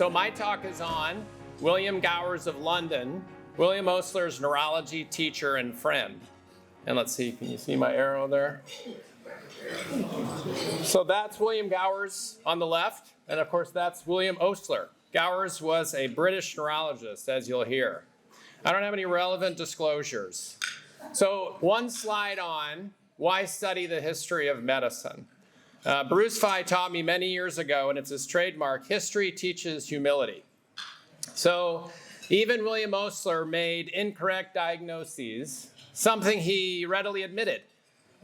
So my talk is on William Gowers of London, William Osler's neurology teacher and friend. And let's see, can you see my arrow there? So that's William Gowers on the left, and of course that's William Osler. Gowers was a British neurologist, as you'll hear. I don't have any relevant disclosures. So one slide on why study the history of medicine. Bruce Fye taught me many years ago, and it's his trademark, history teaches humility. So even William Osler made incorrect diagnoses, something he readily admitted.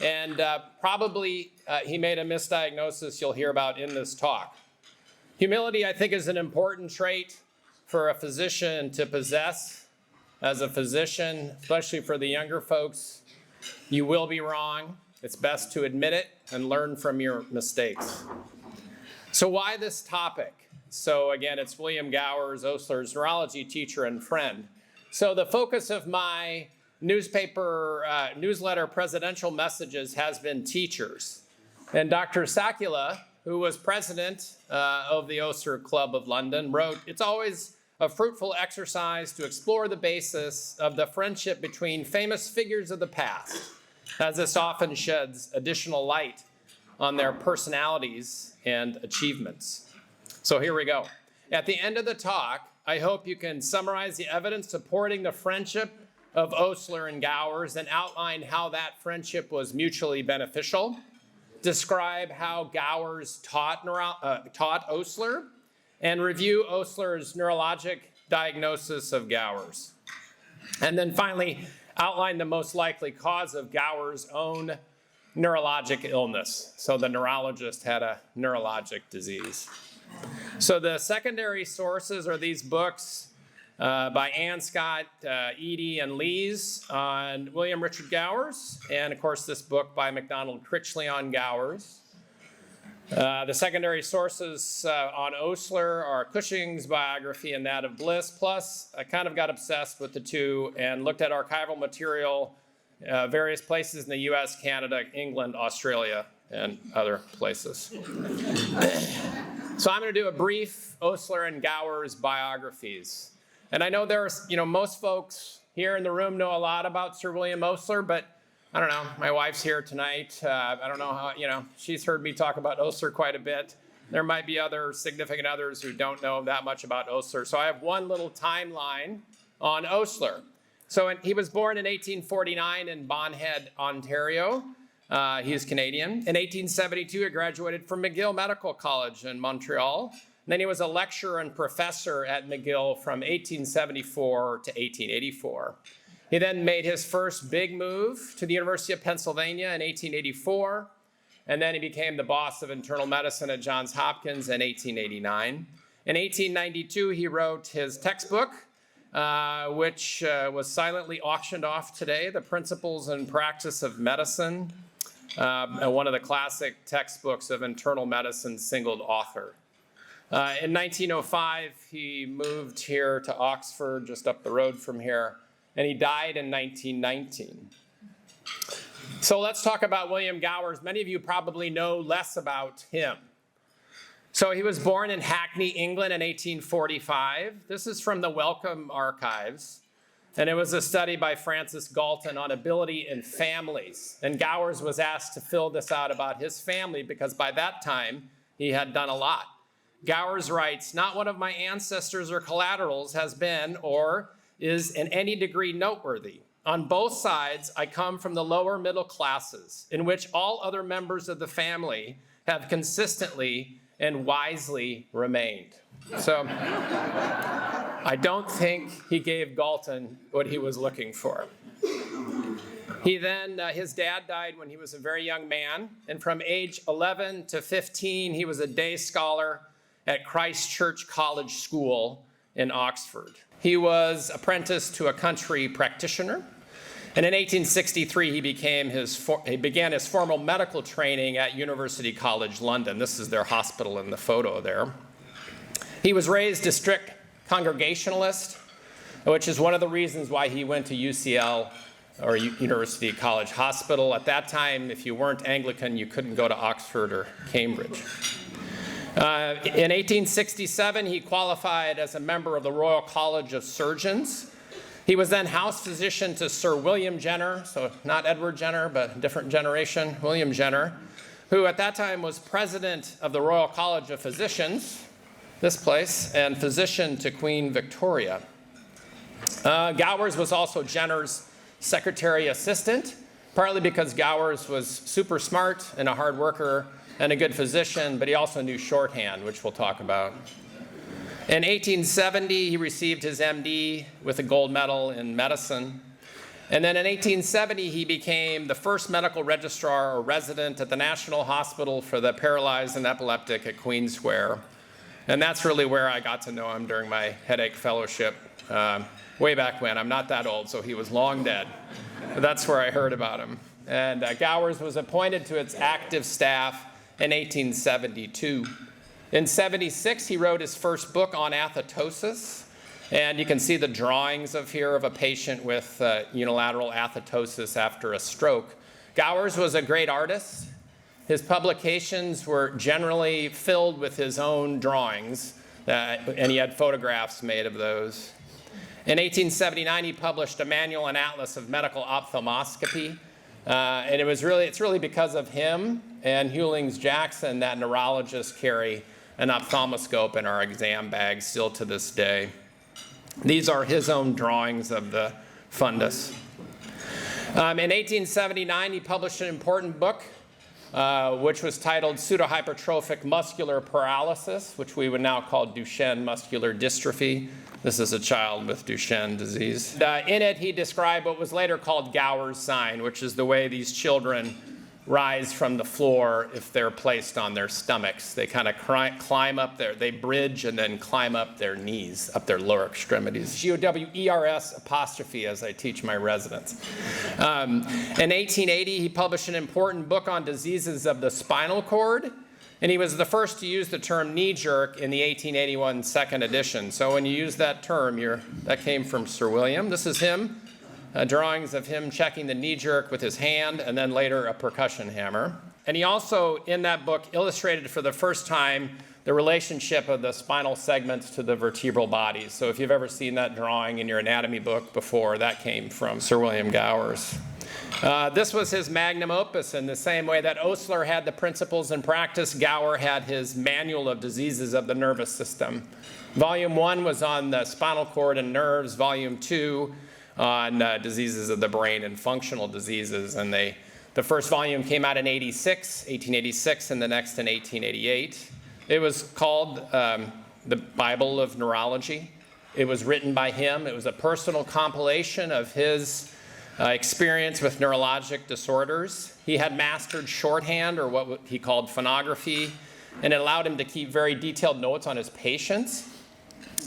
And probably he made a misdiagnosis you'll hear about in this talk. Humility, I think, is an important trait for a physician to possess. As a physician, especially for the younger folks, you will be wrong. It's best to admit it and learn from your mistakes. So why this topic? So again, it's William Gowers, Osler's neurology teacher and friend. So the focus of my newsletter presidential messages has been teachers. And Dr. Sakula, who was president of the Osler Club of London, wrote, "It's always a fruitful exercise to explore the basis of the friendship between famous figures of the past, as this often sheds additional light on their personalities and achievements." So here we go. At the end of the talk, I hope you can summarize the evidence supporting the friendship of Osler and Gowers and outline how that friendship was mutually beneficial, describe how Gowers taught Osler, and review Osler's neurologic diagnosis of Gowers. And then finally, outline the most likely cause of Gowers' own neurologic illness. So the neurologist had a neurologic disease. So the secondary sources are these books by Ann Scott, Edie, and Lees on William Richard Gowers, and of course this book by MacDonald Critchley on Gowers. The secondary sources on Osler are Cushing's biography and that of Bliss, plus I kind of got obsessed with the two and looked at archival material, various places in the US, Canada, England, Australia, and other places. So I'm going to do a brief Osler and Gowers biographies. And I know there's, most folks here in the room know a lot about Sir William Osler, but I don't know, my wife's here tonight. I don't know how, she's heard me talk about Osler quite a bit. There might be other significant others who don't know that much about Osler. So I have one little timeline on Osler. So he was born in 1849 in Bonhead, Ontario. He is Canadian. In 1872, he graduated from McGill Medical College in Montreal. And then he was a lecturer and professor at McGill from 1874 to 1884. He then made his first big move to the University of Pennsylvania in 1884, and then he became the boss of internal medicine at Johns Hopkins in 1889. In 1892, he wrote his textbook, which was silently auctioned off today, The Principles and Practice of Medicine, one of the classic textbooks of internal medicine, single author. In 1905, he moved here to Oxford, just up the road from here, and he died in 1919. So let's talk about William Gowers. Many of you probably know less about him. So he was born in Hackney, England in 1845. This is from the Wellcome Archives, and it was a study by Francis Galton on ability in families. And Gowers was asked to fill this out about his family because by that time, he had done a lot. Gowers writes, "Not one of my ancestors or collaterals has been or is in any degree noteworthy. On both sides, I come from the lower middle classes, in which all other members of the family have consistently and wisely remained." So I don't think he gave Galton what he was looking for. He then, his dad died when he was a very young man, and from age 11 to 15, he was a day scholar at Christ Church College School in Oxford. He was apprenticed to a country practitioner, and in 1863 he began his formal medical training at University College London. This is their hospital in the photo there. He was raised a strict Congregationalist, which is one of the reasons why he went to UCL, or University College Hospital. At that time, if you weren't Anglican, you couldn't go to Oxford or Cambridge. In 1867, he qualified as a member of the Royal College of Surgeons. He was then house physician to Sir William Jenner, so not Edward Jenner, but a different generation, William Jenner, who at that time was president of the Royal College of Physicians, this place, and physician to Queen Victoria. Gowers was also Jenner's secretary assistant, partly because Gowers was super smart and a hard worker and a good physician, but he also knew shorthand, which we'll talk about. In 1870, he received his MD with a gold medal in medicine. And then in 1870, he became the first medical registrar or resident at the National Hospital for the Paralyzed and Epileptic at Queen Square. And that's really where I got to know him during my headache fellowship way back when. I'm not that old, so he was long dead. But that's where I heard about him. And Gowers was appointed to its active staff in 1872. In 76, he wrote his first book on athetosis, and you can see the drawings here of a patient with unilateral athetosis after a stroke. Gowers was a great artist. His publications were generally filled with his own drawings, and he had photographs made of those. In 1879, he published a manual and atlas of medical ophthalmoscopy, and it's really because of him and Hewlings-Jackson that neurologists carry an ophthalmoscope in our exam bag still to this day. These are his own drawings of the fundus. In 1879, he published an important book, which was titled Pseudohypertrophic Muscular Paralysis, which we would now call Duchenne muscular dystrophy. This is a child with Duchenne disease. In it, he described what was later called Gowers' sign, which is the way these children rise from the floor if they're placed on their stomachs. They kind of climb up they bridge and then climb up their knees, up their lower extremities. G-O-W-E-R-S apostrophe as I teach my residents. In 1880, he published an important book on diseases of the spinal cord, and he was the first to use the term knee jerk in the 1881 second edition. So when you use that term, that came from Sir William. This is him. Drawings of him checking the knee jerk with his hand, and then later a percussion hammer. And he also, in that book, illustrated for the first time the relationship of the spinal segments to the vertebral bodies. So if you've ever seen that drawing in your anatomy book before, that came from Sir William Gowers. This was his magnum opus. In the same way that Osler had the Principles in Practice, Gower had his Manual of Diseases of the Nervous System. Volume 1 was on the spinal cord and nerves. Volume 2 on diseases of the brain and functional diseases. And the first volume came out in 1886, and the next in 1888. It was called the Bible of Neurology. It was written by him. It was a personal compilation of his experience with neurologic disorders. He had mastered shorthand, or what he called phonography, and it allowed him to keep very detailed notes on his patients.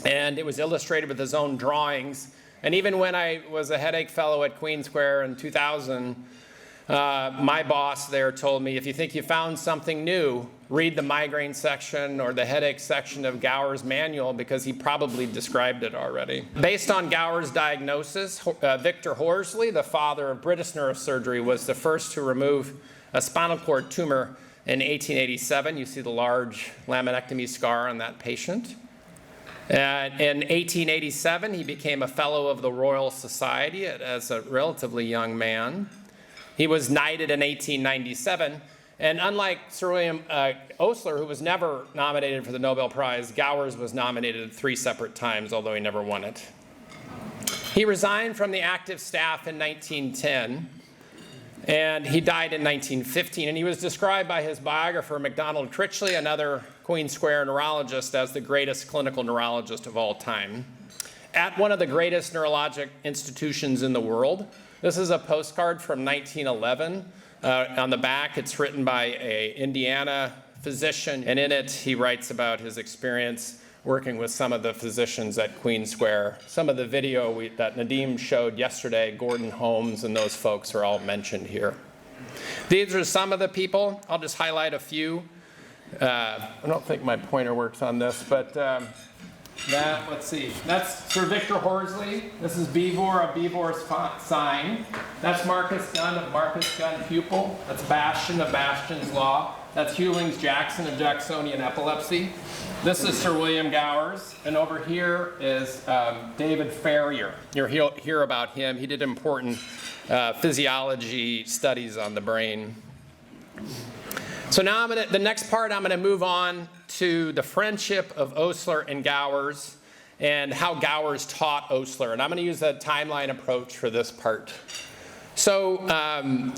And it was illustrated with his own drawings. And even when I was a headache fellow at Queen Square in 2000, my boss there told me, if you think you found something new, read the migraine section or the headache section of Gowers' manual, because he probably described it already. Based on Gowers' diagnosis, Victor Horsley, the father of British neurosurgery, was the first to remove a spinal cord tumor in 1887. You see the large laminectomy scar on that patient. In 1887, he became a fellow of the Royal Society as a relatively young man. He was knighted in 1897, and unlike Sir William Osler, who was never nominated for the Nobel Prize, Gowers was nominated 3 separate times, although he never won it. He resigned from the active staff in 1910, and he died in 1915, and he was described by his biographer, MacDonald Critchley, another Queen Square neurologist, as the greatest clinical neurologist of all time. At one of the greatest neurologic institutions in the world. This is a postcard from 1911. On the back, it's written by an Indiana physician, and in it, he writes about his experience working with some of the physicians at Queen Square. Some of the video that Nadim showed yesterday, Gordon Holmes and those folks are all mentioned here. These are some of the people. I'll just highlight a few. I don't think my pointer works on this, but let's see. That's Sir Victor Horsley. This is Beevor of Beevor's sign. That's Marcus Gunn of Marcus Gunn pupil. That's Bastian of Bastian's law. That's Hewlings-Jackson of Jacksonian epilepsy. This is Sir William Gowers, and over here is David Ferrier. You'll hear about him. He did important physiology studies on the brain. So now the next part, I'm going to move on to the friendship of Osler and Gowers and how Gowers taught Osler. And I'm going to use a timeline approach for this part. So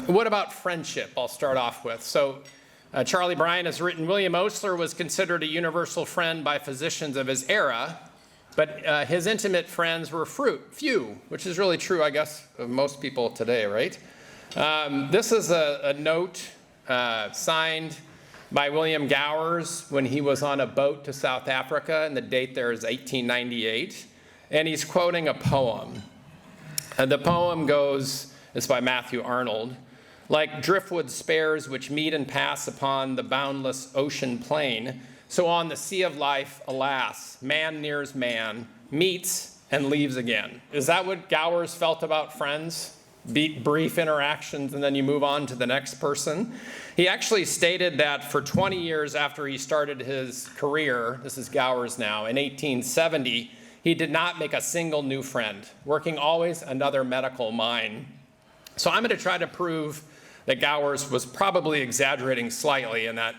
what about friendship? I'll start off with. So Charlie Bryan has written, William Osler was considered a universal friend by physicians of his era, but his intimate friends were few, which is really true, I guess, of most people today, right? This is a note signed by William Gowers when he was on a boat to South Africa, and the date there is 1898, and he's quoting a poem. And the poem goes, it's by Matthew Arnold, like driftwood spares which meet and pass upon the boundless ocean plain, so on the sea of life, alas, man nears man, meets and leaves again. Is that what Gowers felt about friends? Brief interactions and then you move on to the next person. He actually stated that for 20 years after he started his career, this is Gowers now, in 1870, he did not make a single new friend, working always another medical mind. So I'm going to try to prove that Gowers was probably exaggerating slightly and that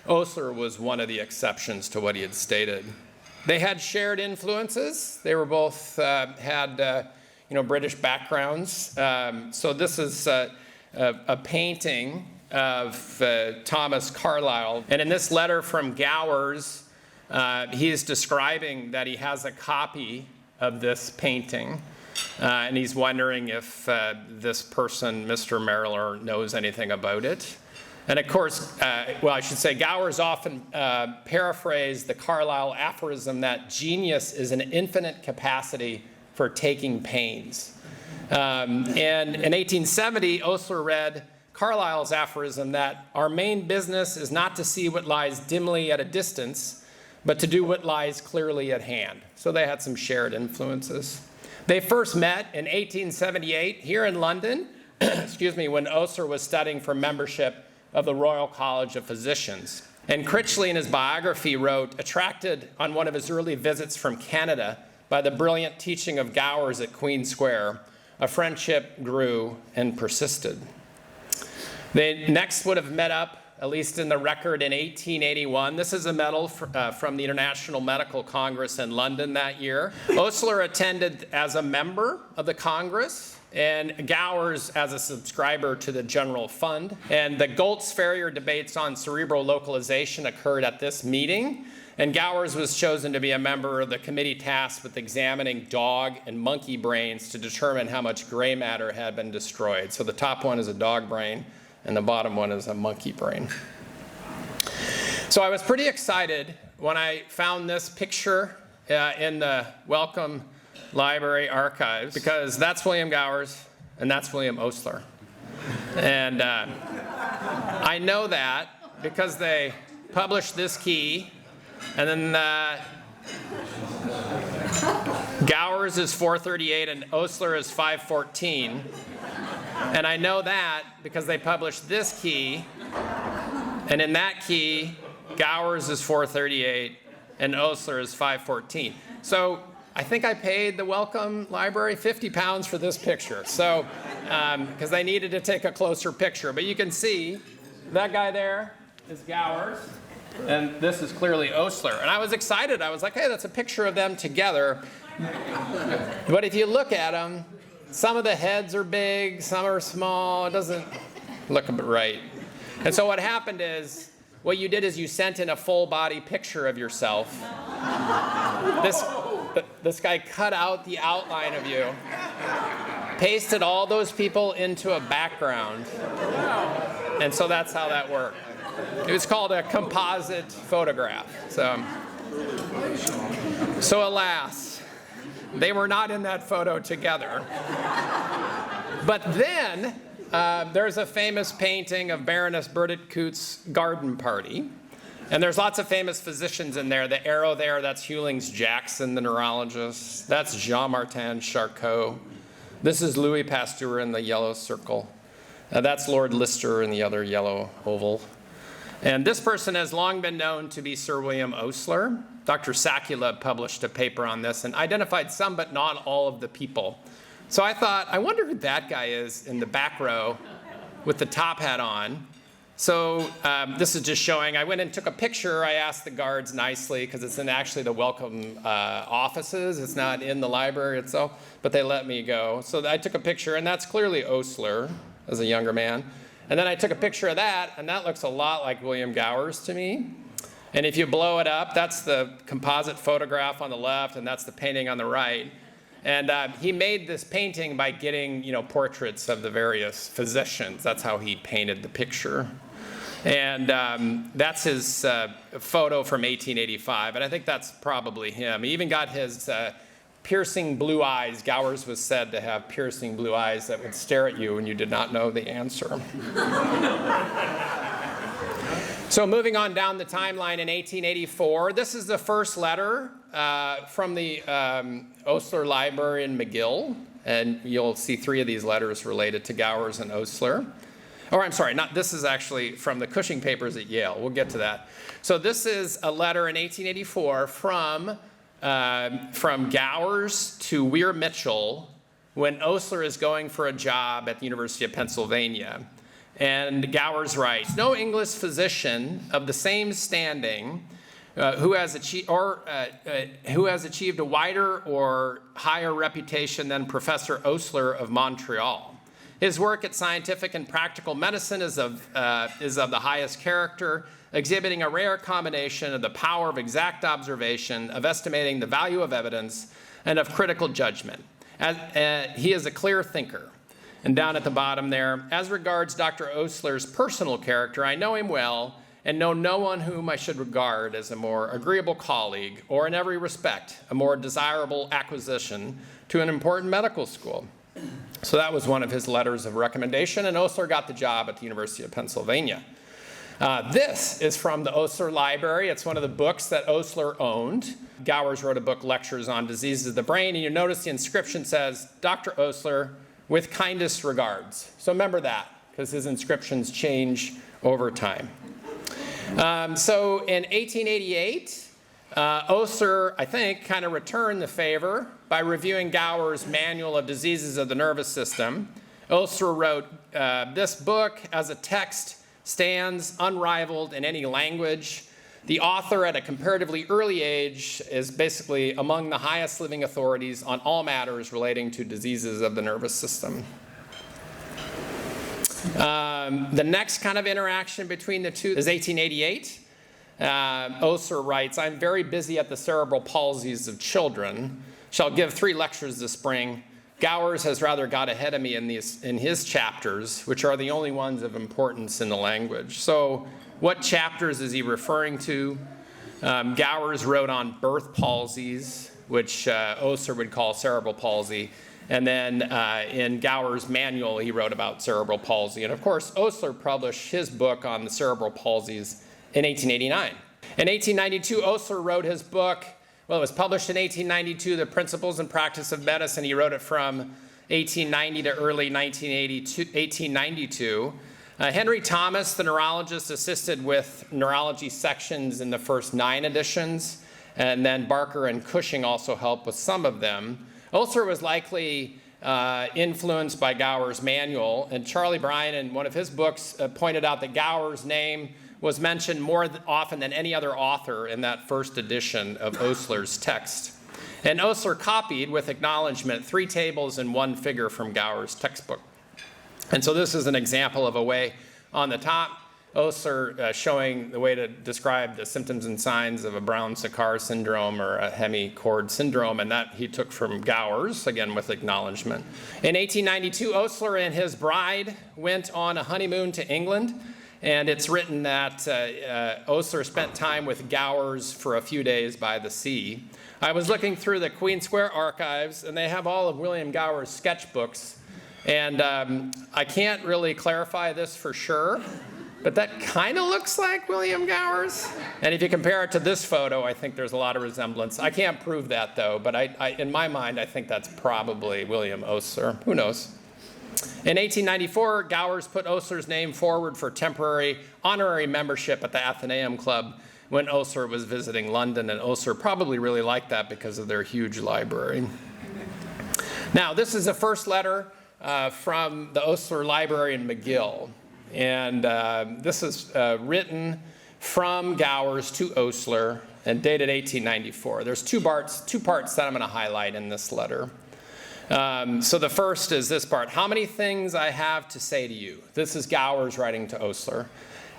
Osler was one of the exceptions to what he had stated. They had shared influences. They were both had British backgrounds. So this is a painting of Thomas Carlyle. And in this letter from Gowers, he is describing that he has a copy of this painting. And he's wondering if this person, Mr. Merriler, knows anything about it. And of course, I should say Gowers often paraphrased the Carlyle aphorism that genius is an infinite capacity for taking pains. And in 1870, Osler read Carlyle's aphorism that our main business is not to see what lies dimly at a distance, but to do what lies clearly at hand. So they had some shared influences. They first met in 1878 here in London, when Osler was studying for membership of the Royal College of Physicians. And Critchley in his biography wrote, attracted on one of his early visits from Canada by the brilliant teaching of Gowers at Queen Square, a friendship grew and persisted. They next would have met up, at least in the record, in 1881. This is a medal from the International Medical Congress in London that year. Osler attended as a member of the Congress, and Gowers as a subscriber to the General Fund. And the Goltz-Ferrier debates on cerebral localization occurred at this meeting, and Gowers was chosen to be a member of the committee tasked with examining dog and monkey brains to determine how much gray matter had been destroyed. So the top one is a dog brain, and the bottom one is a monkey brain. So I was pretty excited when I found this picture in the Wellcome Library archives, because that's William Gowers and that's William Osler. And I know that because they published this key, and then Gowers is 438 and Osler is 514. And I know that because they published this key, and in that key, Gowers is 438 and Osler is 514. So I think I paid the Wellcome Library £50 for this picture. So, because they needed to take a closer picture. But you can see that guy there is Gowers, and this is clearly Osler. And I was excited. I was like, hey, that's a picture of them together. But if you look at them, some of the heads are big, some are small. It doesn't look right. And so what happened is, what you did is you sent in a full body picture of yourself. This guy cut out the outline of you, pasted all those people into a background. And so that's how that worked. It was called a composite photograph. So alas, they were not in that photo together. But then there's a famous painting of Baroness Burdett-Coutts' garden party. And there's lots of famous physicians in there. The arrow there, that's Hewlings-Jackson, the neurologist. That's Jean-Martin Charcot. This is Louis Pasteur in the yellow circle. That's Lord Lister in the other yellow oval. And this person has long been known to be Sir William Osler. Dr. Sakula published a paper on this and identified some but not all of the people. So I thought, I wonder who that guy is in the back row with the top hat on. So this is just showing, I went and took a picture. I asked the guards nicely, because it's in actually the welcome offices. It's not in the library itself, but they let me go. So I took a picture, and that's clearly Osler as a younger man. And then I took a picture of that, and that looks a lot like William Gowers to me. And if you blow it up, that's the composite photograph on the left, and that's the painting on the right. And he made this painting by getting, portraits of the various physicians. That's how he painted the picture. And that's his photo from 1885, and I think that's probably him. He even got his piercing blue eyes. Gowers was said to have piercing blue eyes that would stare at you when you did not know the answer. So moving on down the timeline in 1884, this is the first letter from the Osler Library in McGill, and you'll see 3 of these letters related to Gowers and Osler. Or I'm sorry, this is actually from the Cushing papers at Yale. We'll get to that. So this is a letter in 1884 from Gowers to Weir Mitchell when Osler is going for a job at the University of Pennsylvania. And Gowers writes, "No English physician of the same standing who has achieved a wider or higher reputation than Professor Osler of Montreal. His work at scientific and practical medicine is of the highest character, exhibiting a rare combination of the power of exact observation, of estimating the value of evidence, and of critical judgment. He is a clear thinker." And down at the bottom there, "As regards Dr. Osler's personal character, I know him well and know no one whom I should regard as a more agreeable colleague or in every respect a more desirable acquisition to an important medical school." So that was one of his letters of recommendation, and Osler got the job at the University of Pennsylvania. This is from the Osler Library. It's one of the books that Osler owned. Gowers wrote a book, Lectures on Diseases of the Brain, and you notice the inscription says, "Dr. Osler, with kindest regards." So remember that, because his inscriptions change over time. So in 1888, Osler, I think, kind of returned the favor by reviewing Gowers' Manual of Diseases of the Nervous System. Osler wrote, "This book as a text stands unrivaled in any language. The author at a comparatively early age is basically among the highest living authorities on all matters relating to diseases of the nervous system." The next kind of interaction between the two is 1888. Osler writes, "I'm very busy at the cerebral palsies of children. Shall give 3 lectures this spring. Gowers has rather got ahead of me in his chapters, which are the only ones of importance in the language." So what chapters is he referring to? Gowers wrote on birth palsies, which Osler would call cerebral palsy. And then in Gowers' manual, he wrote about cerebral palsy. And of course, Osler published his book on the cerebral palsies in 1889. In 1892, Osler wrote his book. Well, it was published in 1892, The Principles and Practice of Medicine. He wrote it from 1890 to early 1892. Henry Thomas, the neurologist, assisted with neurology sections in the first 9 editions, and then Barker and Cushing also helped with some of them. Osler was likely influenced by Gowers' manual, and Charlie Bryan, in one of his books, pointed out that Gowers' name was mentioned more often than any other author in that first edition of Osler's text. And Osler copied, with acknowledgement, 3 tables and 1 figure from Gowers' textbook. And so this is an example of a way on the top, Osler showing the way to describe the symptoms and signs of a Brown-Séquard syndrome or a hemichord syndrome, and that he took from Gowers, again with acknowledgement. In 1892, Osler and his bride went on a honeymoon to England. And it's written that Osler spent time with Gowers for a few days by the sea. I was looking through the Queen Square archives, and they have all of William Gowers' sketchbooks. And I can't really clarify this for sure, but that kind of looks like William Gowers. And if you compare it to this photo, I think there's a lot of resemblance. I can't prove that, though, but in my mind, I think that's probably William Osler. Who knows? In 1894, Gowers put Osler's name forward for temporary honorary membership at the Athenaeum Club when Osler was visiting London, and Osler probably really liked that because of their huge library. Now, this is the first letter from the Osler Library in McGill, and this is written from Gowers to Osler and dated 1894. There's two parts that I'm going to highlight in this letter. So the first is this part. How many things I have to say to you. This is Gowers writing to Osler.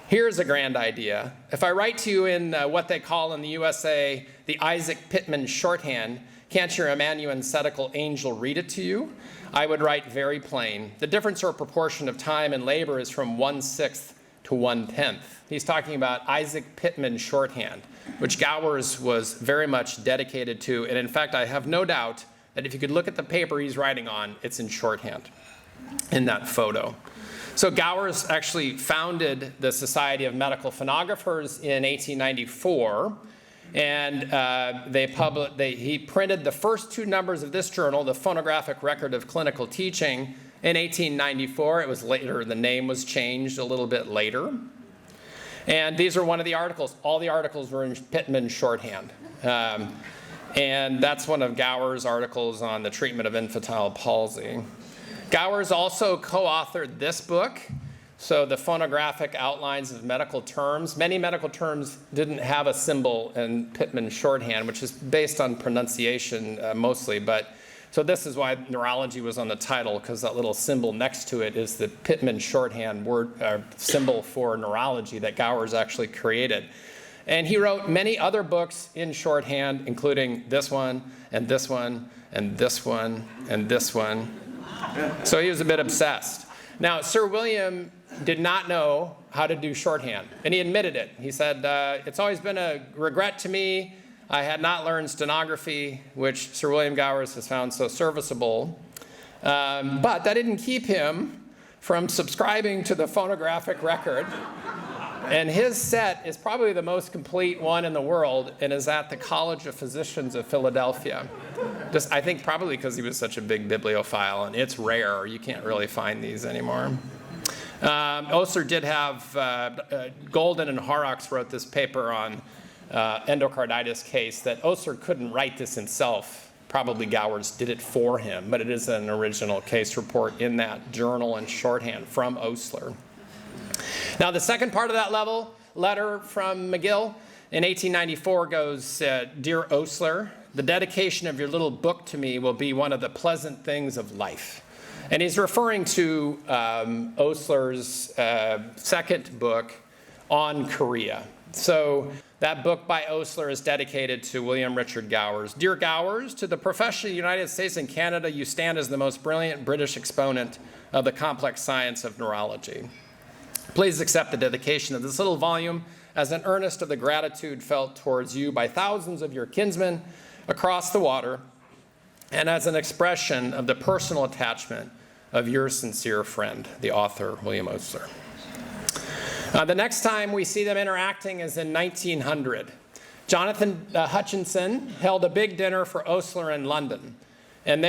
Here's a grand idea. If I write to you in what they call in the USA the Isaac Pitman shorthand, can't your amanuensetical angel read it to you? I would write very plain. The difference or proportion of time and labor is from 1/6 to 1/10. He's talking about Isaac Pitman shorthand, which Gowers was very much dedicated to. And in fact, I have no doubt that if you could look at the paper he's writing on, it's in shorthand in that photo. So Gowers actually founded the Society of Medical Phonographers in 1894, and he printed the first 2 numbers of this journal, the Phonographic Record of Clinical Teaching, in 1894. It was later, the name was changed a little bit later. And these are one of the articles. All the articles were in Pitman shorthand. And that's one of Gowers' articles on the treatment of infantile palsy. Gowers also co-authored this book, so the Phonographic Outlines of Medical Terms. Many medical terms didn't have a symbol in Pitman shorthand, which is based on pronunciation mostly. But so this is why neurology was on the title, because that little symbol next to it is the Pitman shorthand word symbol for neurology that Gowers actually created. And he wrote many other books in shorthand, including this one, and this one, and this one, and this one. So he was a bit obsessed. Now, Sir William did not know how to do shorthand, and he admitted it. He said, it's always been a regret to me. I had not learned stenography, which Sir William Gowers has found so serviceable. But that didn't keep him from subscribing to the phonographic record. And his set is probably the most complete one in the world and is at the College of Physicians of Philadelphia. Just, I think probably because he was such a big bibliophile, and it's rare. You can't really find these anymore. Osler did have, Golden and Horrocks wrote this paper on endocarditis case that Osler couldn't write this himself. Probably Gowers did it for him, but it is an original case report in that journal in shorthand from Osler. Now, the second part of that letter from McGill in 1894 goes, Dear Osler, the dedication of your little book to me will be one of the pleasant things of life. And he's referring to Osler's second book on Korea. So that book by Osler is dedicated to William Richard Gowers. Dear Gowers, to the profession of the United States and Canada, you stand as the most brilliant British exponent of the complex science of neurology. Please accept the dedication of this little volume as an earnest of the gratitude felt towards you by thousands of your kinsmen across the water, and as an expression of the personal attachment of your sincere friend, the author, William Osler. The next time we see them interacting is in 1900. Jonathan Hutchinson held a big dinner for Osler in London. And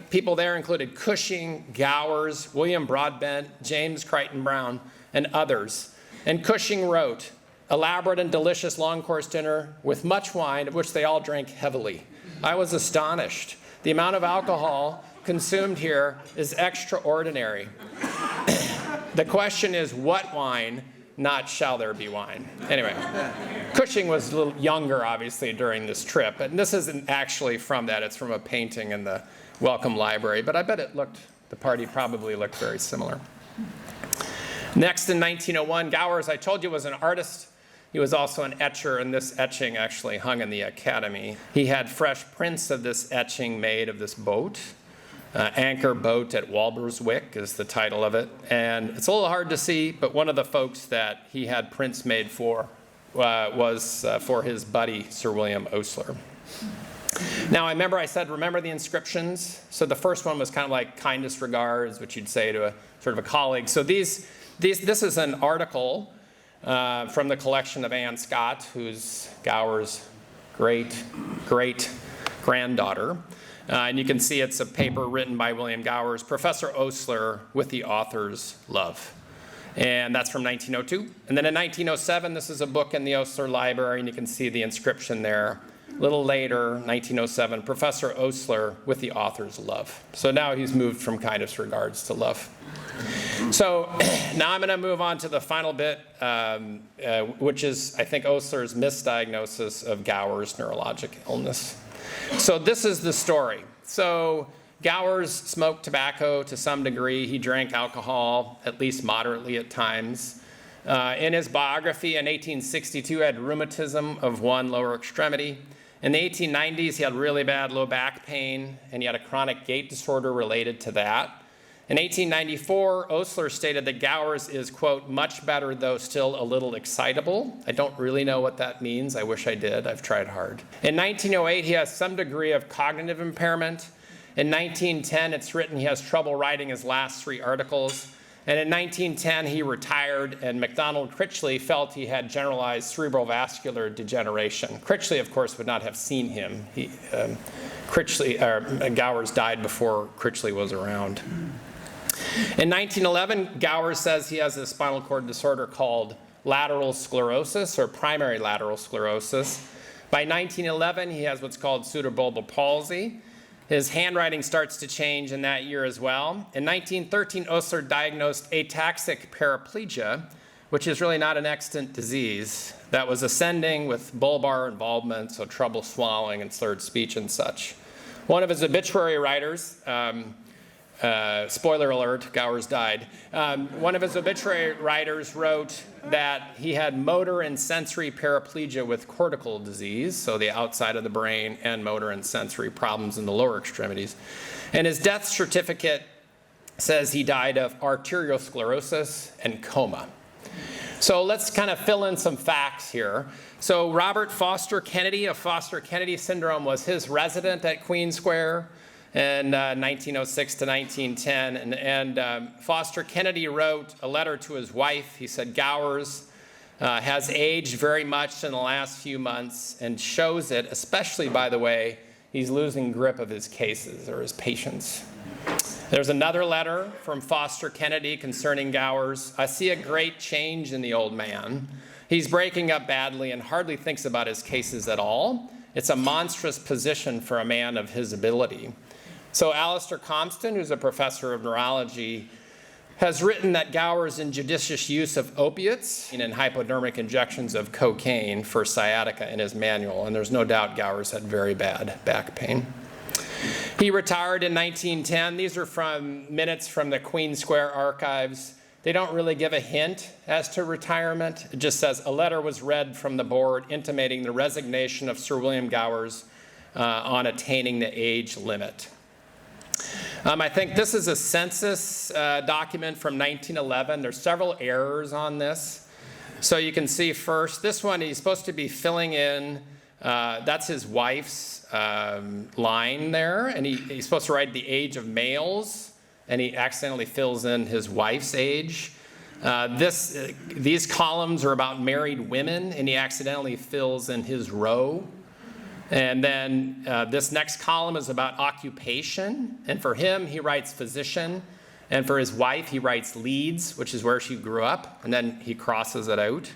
people there included Cushing, Gowers, William Broadbent, James Crichton Browne, and others. And Cushing wrote, elaborate and delicious long course dinner with much wine, of which they all drank heavily. I was astonished. The amount of alcohol consumed here is extraordinary. The question is what wine, not shall there be wine. Anyway, Cushing was a little younger, obviously, during this trip. And this isn't actually from that. It's from a painting in the Wellcome Library. But I bet the party probably looked very similar. Next, in 1901, Gowers, I told you, was an artist. He was also an etcher, and this etching actually hung in the Academy. He had fresh prints of this etching made of this boat. Anchor Boat at Walberswick is the title of it. And it's a little hard to see, but one of the folks that he had prints made for was for his buddy, Sir William Osler. Now, I said, remember the inscriptions? So the first one was kind of like kindest regards, which you'd say to a sort of a colleague. So this is an article from the collection of Anne Scott, who's Gowers' great-granddaughter. And you can see it's a paper written by William Gowers, Professor Osler, with the author's love. And that's from 1902. And then in 1907, this is a book in the Osler Library, and you can see the inscription there. A little later, 1907, Professor Osler, with the author's love. So now he's moved from kindest regards to love. So now I'm going to move on to the final bit, which is, I think, Osler's misdiagnosis of Gowers' neurologic illness. So this is the story. So Gowers smoked tobacco to some degree. He drank alcohol, at least moderately at times. In his biography in 1862, he had rheumatism of one lower extremity. In the 1890s, he had really bad low back pain, and he had a chronic gait disorder related to that. In 1894, Osler stated that Gowers is, quote, much better, though still a little excitable. I don't really know what that means. I wish I did. I've tried hard. In 1908, he has some degree of cognitive impairment. In 1910, it's written he has trouble writing his last 3 articles. And in 1910, he retired, and MacDonald Critchley felt he had generalized cerebral vascular degeneration. Critchley, of course, would not have seen him. Gowers died before Critchley was around. In 1911, Gowers says he has a spinal cord disorder called lateral sclerosis, or primary lateral sclerosis. By 1911, he has what's called pseudobulbar palsy. His handwriting starts to change in that year as well. In 1913, Osler diagnosed ataxic paraplegia, which is really not an extant disease, that was ascending with bulbar involvement, so trouble swallowing and slurred speech and such. One of his obituary writers, spoiler alert, Gowers died. One of his obituary writers wrote that he had motor and sensory paraplegia with cortical disease, so the outside of the brain, and motor and sensory problems in the lower extremities. And his death certificate says he died of arteriosclerosis and coma. So let's kind of fill in some facts here. So Robert Foster Kennedy of Foster Kennedy syndrome was his resident at Queen Square in 1906 to 1910. And Foster Kennedy wrote a letter to his wife. He said, Gowers has aged very much in the last few months and shows it, especially, by the way, he's losing grip of his cases or his patients. There's another letter from Foster Kennedy concerning Gowers. I see a great change in the old man. He's breaking up badly and hardly thinks about his cases at all. It's a monstrous position for a man of his ability. So Alistair Compston, who's a professor of neurology, has written that Gowers' injudicious use of opiates and hypodermic injections of cocaine for sciatica in his manual, and there's no doubt Gowers had very bad back pain. He retired in 1910. These are from minutes from the Queen Square archives. They don't really give a hint as to retirement. It just says, a letter was read from the board intimating the resignation of Sir William Gowers on attaining the age limit. I think this is a census document from 1911. There's several errors on this. So you can see first, this one he's supposed to be filling in, that's his wife's line there, and he's supposed to write the age of males, and he accidentally fills in his wife's age. These columns are about married women, and he accidentally fills in his row. And then this next column is about occupation, and for him, he writes physician, and for his wife, he writes Leeds, which is where she grew up, and then he crosses it out.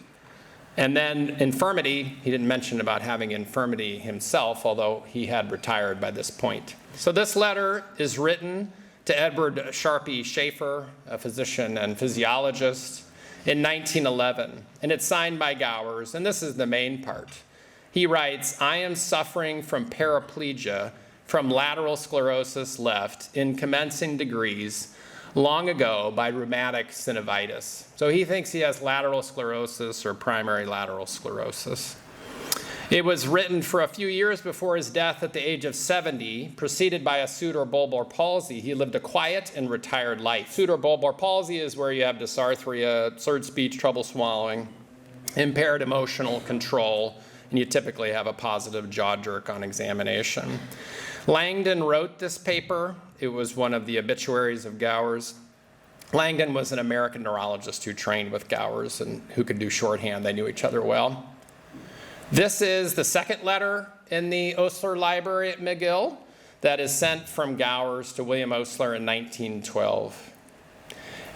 And then infirmity, he didn't mention about having infirmity himself, although he had retired by this point. So this letter is written to Edward Sharpie Schaefer, a physician and physiologist, in 1911, and it's signed by Gowers, and this is the main part. He writes, I am suffering from paraplegia, from lateral sclerosis left, in commencing degrees, long ago by rheumatic synovitis. So he thinks he has lateral sclerosis or primary lateral sclerosis. It was written for a few years before his death at the age of 70, preceded by a pseudobulbar palsy. He lived a quiet and retired life. Pseudobulbar palsy is where you have dysarthria, slurred speech, trouble swallowing, impaired emotional control, and you typically have a positive jaw jerk on examination. Langdon wrote this paper. It was one of the obituaries of Gowers. Langdon was an American neurologist who trained with Gowers and who could do shorthand. They knew each other well. This is the second letter in the Osler Library at McGill. that is sent from Gowers to William Osler in 1912.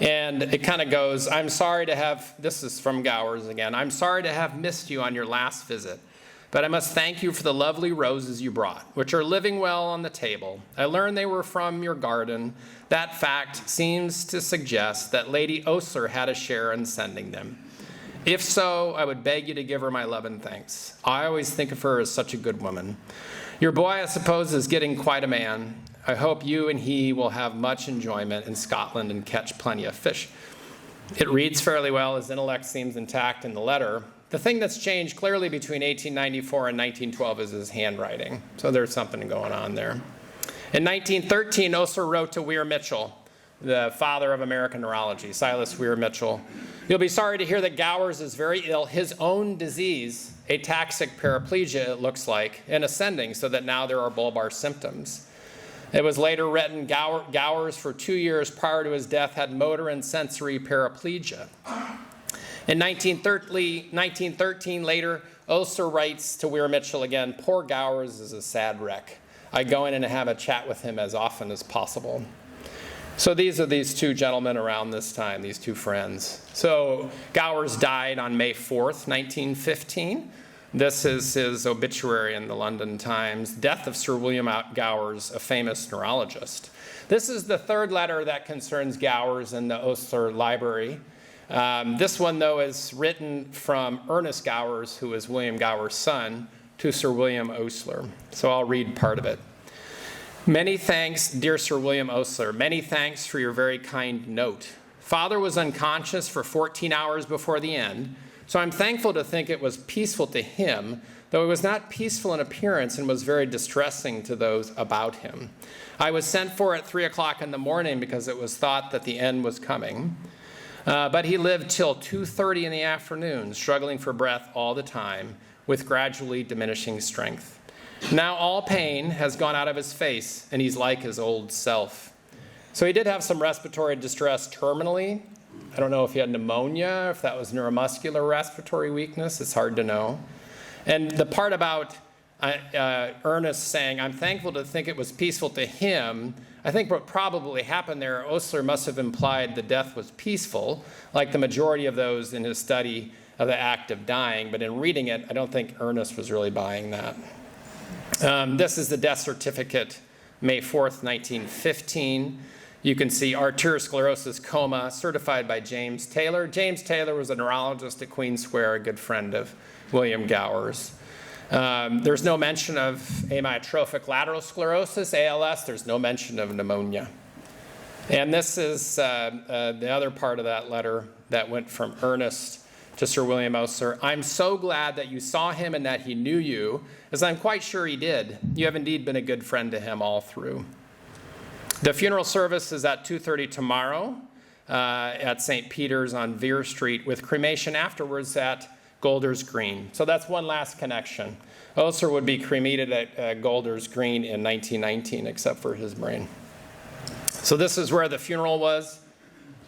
And it kind of goes, I'm sorry to have, this is from Gowers again, I'm sorry to have missed you on your last visit, but I must thank you for the lovely roses you brought, which are living well on the table. I learned they were from your garden. That fact seems to suggest that Lady Osler had a share in sending them. If so, I would beg you to give her my love and thanks. I always think of her as such a good woman. Your boy, I suppose, is getting quite a man. I hope you and he will have much enjoyment in Scotland and catch plenty of fish. It reads fairly well. His intellect seems intact in the letter. The thing that's changed clearly between 1894 and 1912 is his handwriting. So there's something going on there. In 1913, Osler wrote to Weir Mitchell, the father of American neurology, Silas Weir Mitchell. You'll be sorry to hear that Gowers is very ill. His own disease, ataxic paraplegia, it looks like, and ascending, so that now there are bulbar symptoms. It was later written, Gowers, for 2 years prior to his death, had motor and sensory paraplegia. In 1913, later, Osler writes to Weir Mitchell again, poor Gowers is a sad wreck. I go in and have a chat with him as often as possible. So these are these two gentlemen around this time, these two friends. So Gowers died on May 4th, 1915. This is his obituary in the London Times, Death of Sir William Gowers, a famous neurologist. This is the third letter that concerns Gowers in the Osler Library. This one, though, is written from Ernest Gowers, who is William Gowers' son, to Sir William Osler. So I'll read part of it. Many thanks, dear Sir William Osler. Many thanks for your very kind note. Father was unconscious for 14 hours before the end, so I'm thankful to think it was peaceful to him, though it was not peaceful in appearance and was very distressing to those about him. I was sent for at 3 o'clock in the morning because it was thought that the end was coming. But he lived till 2:30 in the afternoon, struggling for breath all the time, with gradually diminishing strength. Now all pain has gone out of his face, and he's like his old self. So he did have some respiratory distress terminally. I don't know if he had pneumonia, if that was neuromuscular respiratory weakness. It's hard to know. And the part about Ernest saying, I'm thankful to think it was peaceful to him, I think what probably happened there, Osler must have implied the death was peaceful, like the majority of those in his study of the act of dying. But in reading it, I don't think Ernest was really buying that. This is the death certificate, May 4th, 1915. You can see arteriosclerosis coma, certified by James Taylor. James Taylor was a neurologist at Queen Square, a good friend of William Gowers. There's no mention of amyotrophic lateral sclerosis, ALS. There's no mention of pneumonia. And this is the other part of that letter that went from Ernest to Sir William Osler. I'm so glad that you saw him and that he knew you, as I'm quite sure he did. You have indeed been a good friend to him all through. The funeral service is at 2:30 tomorrow at St. Peter's on Vere Street, with cremation afterwards at Golders Green. So that's one last connection. Osler would be cremated at Golders Green in 1919, except for his brain. So this is where the funeral was.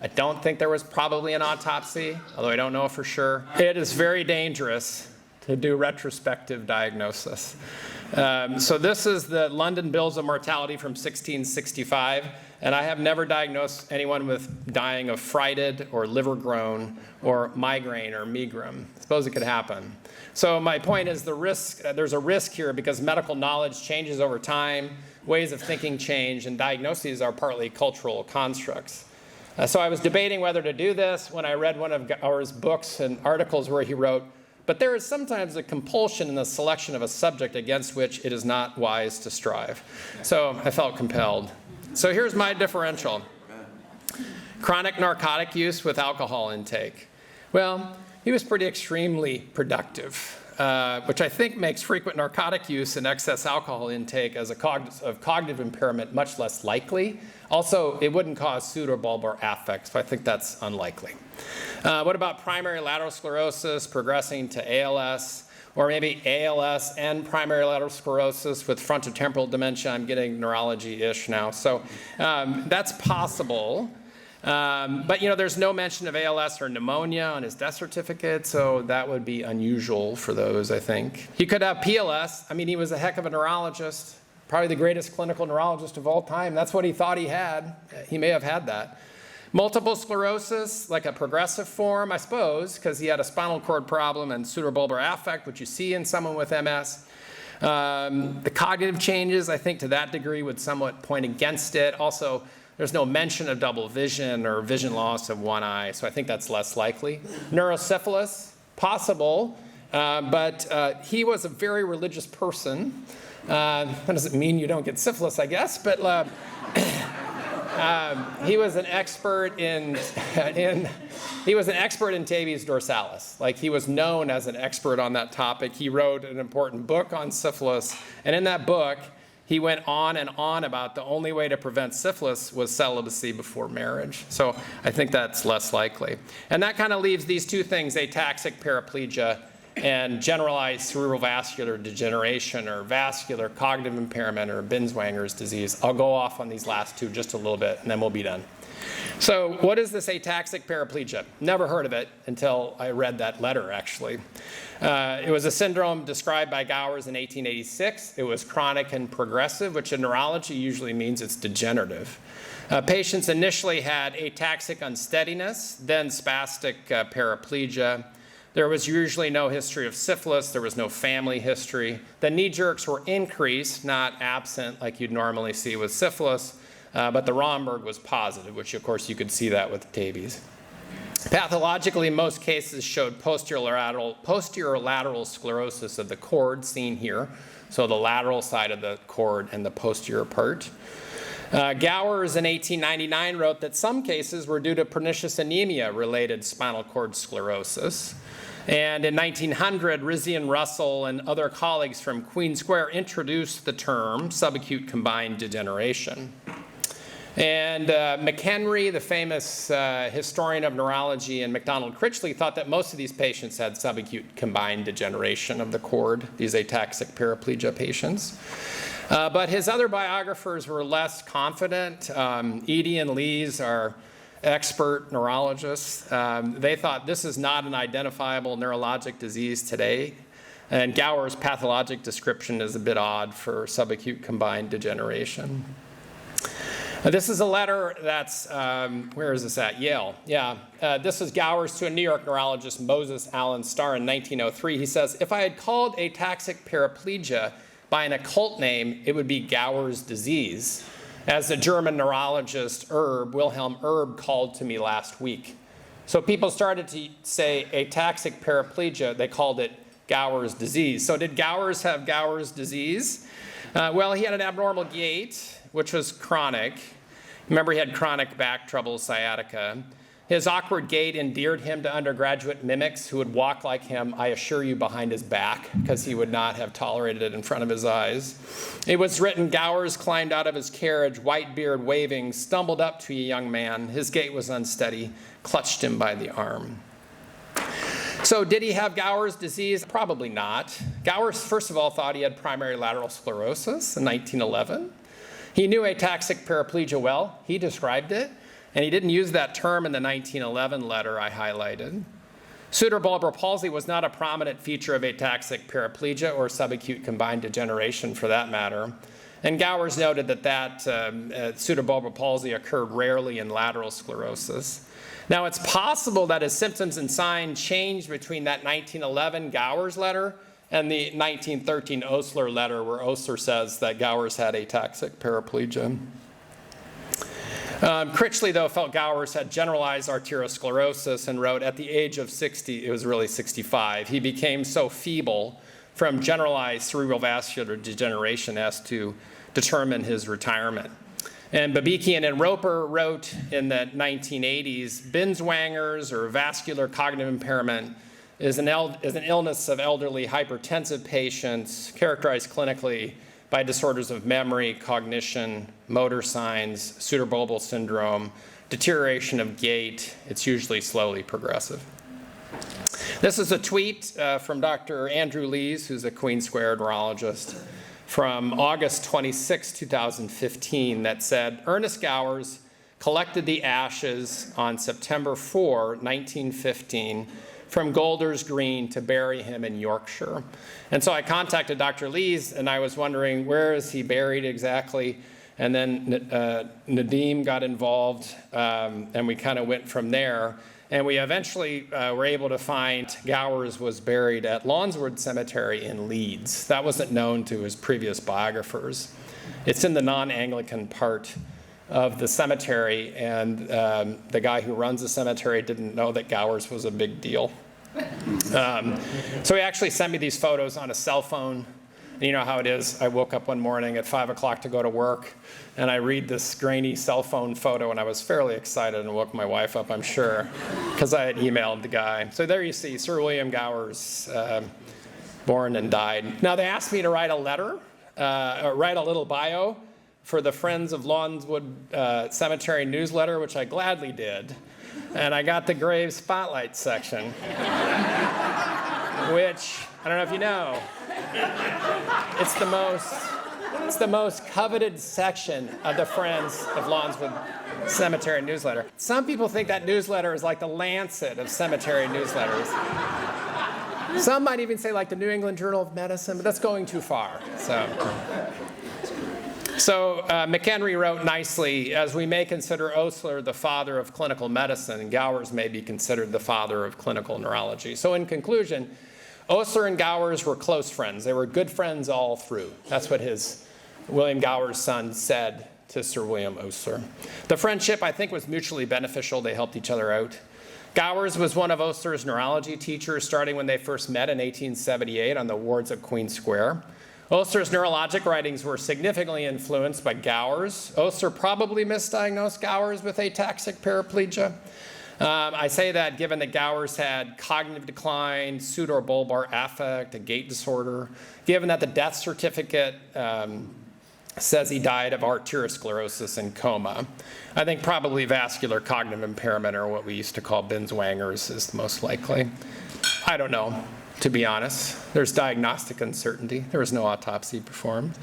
I don't think there was probably an autopsy, although I don't know for sure. It is very dangerous to do retrospective diagnosis. So this is the London Bills of Mortality from 1665, and I have never diagnosed anyone with dying of frighted or liver groan or migraine or megrim. I suppose it could happen. So my point is there's a risk here because medical knowledge changes over time, ways of thinking change, and diagnoses are partly cultural constructs. So I was debating whether to do this when I read one of Gowers' books and articles where he wrote, but there is sometimes a compulsion in the selection of a subject against which it is not wise to strive. So I felt compelled. So here's my differential. Chronic narcotic use with alcohol intake. Well, he was pretty extremely productive, which I think makes frequent narcotic use and excess alcohol intake as a cognitive impairment much less likely. Also, it wouldn't cause pseudobulbar affects, but I think that's unlikely. What about primary lateral sclerosis progressing to ALS, or maybe ALS and primary lateral sclerosis with frontotemporal dementia? I'm getting neurology-ish now. So that's possible. But there's no mention of ALS or pneumonia on his death certificate, so that would be unusual for those, I think. He could have PLS. I mean, he was a heck of a neurologist. probably the greatest clinical neurologist of all time. That's what he thought he had. He may have had that. Multiple sclerosis, like a progressive form, I suppose, because he had a spinal cord problem and pseudobulbar affect, which you see in someone with MS. The cognitive changes, I think to that degree, would somewhat point against it. Also, there's no mention of double vision or vision loss of one eye, so I think that's less likely. Neurosyphilis, possible, but he was a very religious person. That doesn't mean you don't get syphilis, I guess, but he was an expert in tabes dorsalis. Like, he was known as an expert on that topic. He wrote an important book on syphilis, and in that book, he went on and on about the only way to prevent syphilis was celibacy before marriage. So I think that's less likely. And that kind of leaves these two things, ataxic paraplegia and generalized cerebral vascular degeneration or vascular cognitive impairment or Binswanger's disease. I'll go off on these last two just a little bit, and then we'll be done. So what is this ataxic paraplegia? Never heard of it until I read that letter, actually. It was a syndrome described by Gowers in 1886. It was chronic and progressive, which in neurology usually means it's degenerative. Patients initially had ataxic unsteadiness, then spastic paraplegia. There was usually no history of syphilis. There was no family history. The knee jerks were increased, not absent like you'd normally see with syphilis, but the Romberg was positive, which of course you could see that with Tabes. Pathologically, most cases showed posterior lateral sclerosis of the cord, seen here. So the lateral side of the cord and the posterior part. Gowers in 1899 wrote that some cases were due to pernicious anemia-related spinal cord sclerosis. And in 1900, Rizzi and Russell and other colleagues from Queen Square introduced the term subacute combined degeneration. And McHenry, the famous historian of neurology, and MacDonald Critchley thought that most of these patients had subacute combined degeneration of the cord, these ataxic paraplegia patients. But his other biographers were less confident. Eadie and Lees are expert neurologists. They thought this is not an identifiable neurologic disease today. And Gowers' pathologic description is a bit odd for subacute combined degeneration. This is a letter that's, where is this at? Yale. Yeah. This was Gowers to a New York neurologist, Moses Allen Starr, in 1903. He says, "If I had called ataxic paraplegia by an occult name, it would be Gowers' disease, as the German neurologist Wilhelm Erb called to me last week." So people started to say ataxic paraplegia. They called it Gowers' disease. So did Gowers have Gowers' disease? Well, he had an abnormal gait, which was chronic. Remember, he had chronic back trouble, sciatica. His awkward gait endeared him to undergraduate mimics who would walk like him, I assure you, behind his back, because he would not have tolerated it in front of his eyes. It was written, Gowers climbed out of his carriage, white beard waving, stumbled up to a young man. His gait was unsteady, clutched him by the arm. So did he have Gowers' disease? Probably not. Gowers, first of all, thought he had primary lateral sclerosis in 1911. He knew ataxic paraplegia well. He described it. And he didn't use that term in the 1911 letter I highlighted. Pseudobulbar palsy was not a prominent feature of ataxic paraplegia or subacute combined degeneration for that matter. And Gowers noted that pseudobulbar palsy occurred rarely in lateral sclerosis. Now, it's possible that his symptoms and signs changed between that 1911 Gowers letter and the 1913 Osler letter, where Osler says that Gowers had ataxic paraplegia. Critchley, though, felt Gowers had generalized arteriosclerosis and wrote, at the age of 60, it was really 65, he became so feeble from generalized cerebral vascular degeneration as to determine his retirement. And Babikian and Roper wrote in the 1980s, Binswanger's or vascular cognitive impairment is an illness of elderly hypertensive patients characterized clinically by disorders of memory, cognition, motor signs, pseudobulbar syndrome, deterioration of gait. It's usually slowly progressive. This is a tweet from Dr. Andrew Lees, who's a Queen Square neurologist, from August 26, 2015, that said, Ernest Gowers collected the ashes on September 4, 1915, from Golders Green to bury him in Yorkshire. And so I contacted Dr. Lees, and I was wondering, where is he buried exactly? And then Nadim got involved, and we kind of went from there. And we eventually were able to find Gowers was buried at Lawnswood Cemetery in Leeds. That wasn't known to his previous biographers. It's in the non-Anglican part of the cemetery, and the guy who runs the cemetery didn't know that Gowers was a big deal. So he actually sent me these photos on a cell phone. And you know how it is. I woke up one morning at 5 o'clock to go to work, and I read this grainy cell phone photo, and I was fairly excited and woke my wife up, I'm sure, because I had emailed the guy. So there you see Sir William Gowers, born and died. Now they asked me to write a letter, write a little bio for the Friends of Lawnswood Cemetery newsletter, which I gladly did. And I got the grave spotlight section, which, I don't know if you know, it's the most coveted section of the Friends of Lawnswood Cemetery newsletter. Some people think that newsletter is like the Lancet of cemetery newsletters. Some might even say like the New England Journal of Medicine, but that's going too far. So McHenry wrote nicely, as we may consider Osler the father of clinical medicine, Gowers may be considered the father of clinical neurology. So in conclusion, Osler and Gowers were close friends. They were good friends all through. That's what his William Gowers' son said to Sir William Osler. The friendship, I think, was mutually beneficial. They helped each other out. Gowers was one of Osler's neurology teachers, starting when they first met in 1878 on the wards at Queen Square. Osler's neurologic writings were significantly influenced by Gowers. Osler probably misdiagnosed Gowers with ataxic paraplegia. I say that given that Gowers had cognitive decline, pseudobulbar affect, a gait disorder, given that the death certificate says he died of arteriosclerosis and coma. I think probably vascular cognitive impairment, or what we used to call Binswanger's, is the most likely. I don't know, to be honest. There's diagnostic uncertainty. There was no autopsy performed.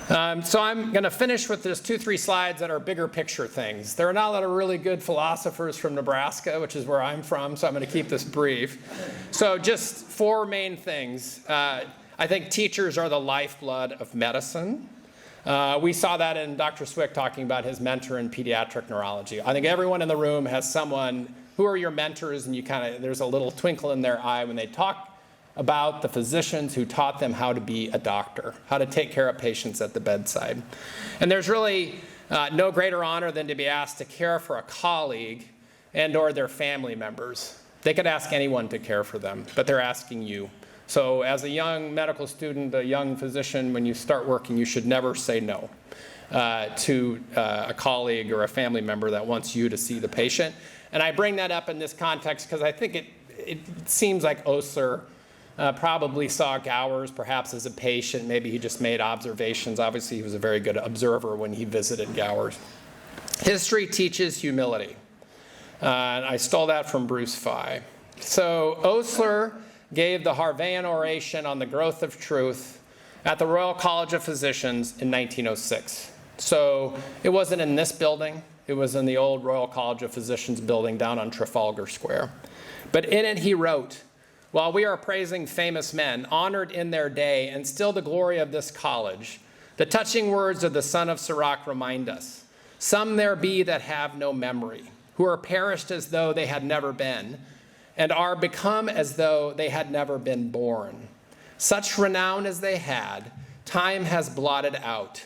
So I'm going to finish with just 2-3 slides that are bigger picture things. There are not a lot of really good philosophers from Nebraska, which is where I'm from, so I'm going to keep this brief. So just 4 main things. I think teachers are the lifeblood of medicine. We saw that in Dr. Swick talking about his mentor in pediatric neurology. I think everyone in the room has someone, who are your mentors, and you there's a little twinkle in their eye when they talk about the physicians who taught them how to be a doctor, how to take care of patients at the bedside. And there's really no greater honor than to be asked to care for a colleague and or their family members. They could ask anyone to care for them, but they're asking you. So as a young medical student, a young physician, when you start working, you should never say no to a colleague or a family member that wants you to see the patient. And I bring that up in this context because I think it seems like Osler probably saw Gowers perhaps as a patient. Maybe he just made observations. Obviously, he was a very good observer when he visited Gowers. History teaches humility. And I stole that from Bruce Fye. So Osler gave the Harveian oration on the growth of truth at the Royal College of Physicians in 1906. So it wasn't in this building. It was in the old Royal College of Physicians building down on Trafalgar Square. But in it he wrote, "While we are praising famous men, honored in their day and still the glory of this college, the touching words of the son of Sirach remind us, some there be that have no memory, who are perished as though they had never been, and are become as though they had never been born. Such renown as they had, time has blotted out,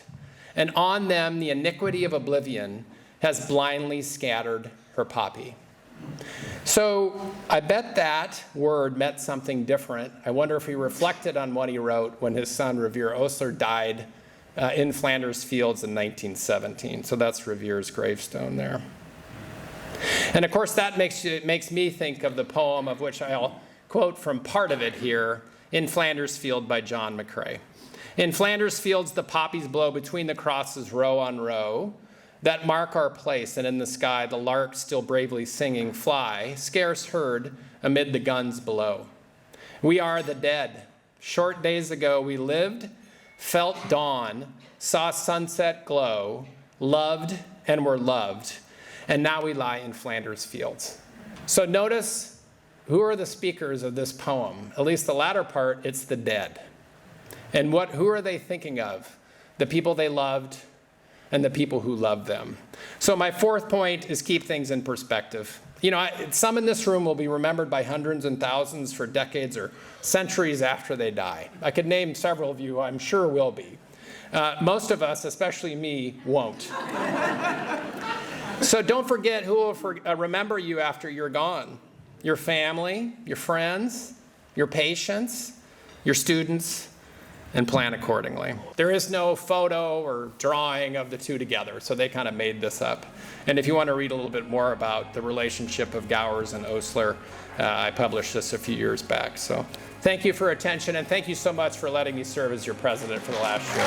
and on them the iniquity of oblivion has blindly scattered her poppy." So I bet that word meant something different. I wonder if he reflected on what he wrote when his son, Revere Osler, died in Flanders Fields in 1917. So that's Revere's gravestone there. And of course, that makes me think of the poem of which I'll quote from part of it here, In Flanders Field by John McCrae. "In Flanders Fields the poppies blow between the crosses row on row, that mark our place, and in the sky the lark still bravely singing fly, scarce heard amid the guns below. We are the dead. Short days ago we lived, felt dawn, saw sunset glow, loved and were loved, and now we lie in Flanders Fields." So notice who are the speakers of this poem? At least the latter part, it's the dead. And who are they thinking of? The people they loved and the people who loved them. So my fourth point is keep things in perspective. You know, some in this room will be remembered by hundreds and thousands for decades or centuries after they die. I could name several of you, I'm sure will be. Most of us, especially me, won't. So don't forget who will remember you after you're gone. Your family, your friends, your patients, your students, and plan accordingly. There is no photo or drawing of the two together, so they kind of made this up. And if you want to read a little bit more about the relationship of Gowers and Osler, I published this a few years back. So thank you for your attention, and thank you so much for letting me serve as your president for the last year.